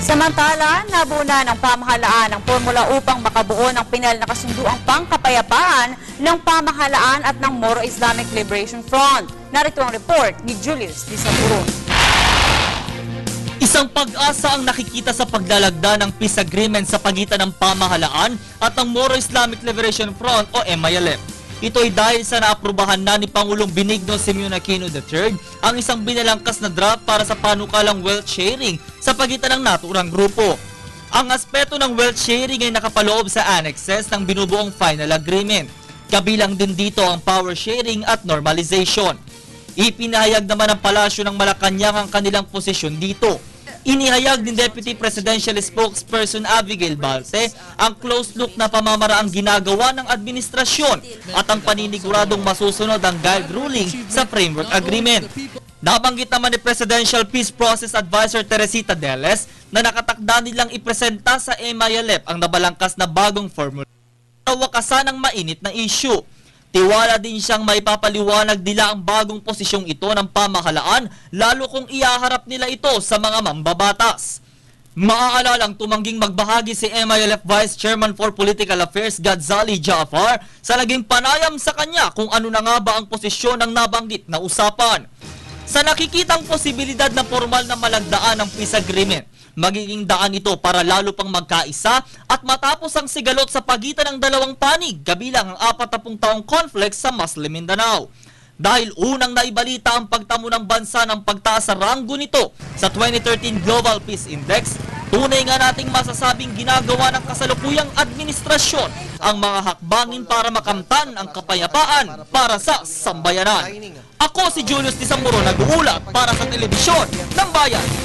Samantala, nabuo na ng pamahalaan ang formula upang makabuo ng pinal na kasunduang pangkapayapaan ng pamahalaan at ng Moro Islamic Liberation Front. Narito ang report ni Julius Disamuron. Isang pag-asa ang nakikita sa paglalagda ng peace agreement sa pagitan ng pamahalaan at ng Moro Islamic Liberation Front o MILF. Ito ay dahil sa naaprubahan na ni Pangulong Benigno Simeon Aquino III ang isang binalangkas na draft para sa panukalang wealth sharing sa pagitan ng naturang grupo. Ang aspeto ng wealth sharing ay nakapaloob sa annexes ng binubuong final agreement. Kabilang din dito ang power sharing at normalization. Ipinahayag naman ng Palasyo ng Malacanang ang kanilang posisyon dito. Inihayag ni Deputy Presidential Spokesperson Abigail Balte ang closed-loop na pamamaraang ginagawa ng administrasyon at ang paniniguradong masusunod ang guide ruling sa Framework Agreement. Nabanggit naman ni Presidential Peace Process Advisor Teresita Deles na nakatakda nilang ipresenta sa MILF ang nabalangkas na bagong formula para wakasan ang mainit na issue. Tiwala din siyang maipapaliwanag nila ang bagong posisyong ito ng pamahalaan lalo kung ihaharap nila ito sa mga mambabatas. Maaalalang tumangging magbahagi si MILF Vice Chairman for Political Affairs Gadzali Jaafar sa naging panayam sa kanya kung ano na nga ba ang posisyon ng nabanggit na usapan. Sa nakikitang posibilidad na formal na malagdaan ng peace agreement, magiging daan ito para lalo pang magkaisa at matapos ang sigalot sa pagitan ng dalawang panig kabilang ang 40 taong conflict sa Muslim Mindanao. Dahil unang naibalita ang pagtamo ng bansa ng pagtaas sa ranggo nito sa 2013 Global Peace Index, tunay nga nating masasabing ginagawa ng kasalukuyang administrasyon ang mga hakbangin para makamtan ang kapayapaan para sa sambayanan. Ako si Julius Disamuron, nag-uulat para sa Telebisyon ng Bayan.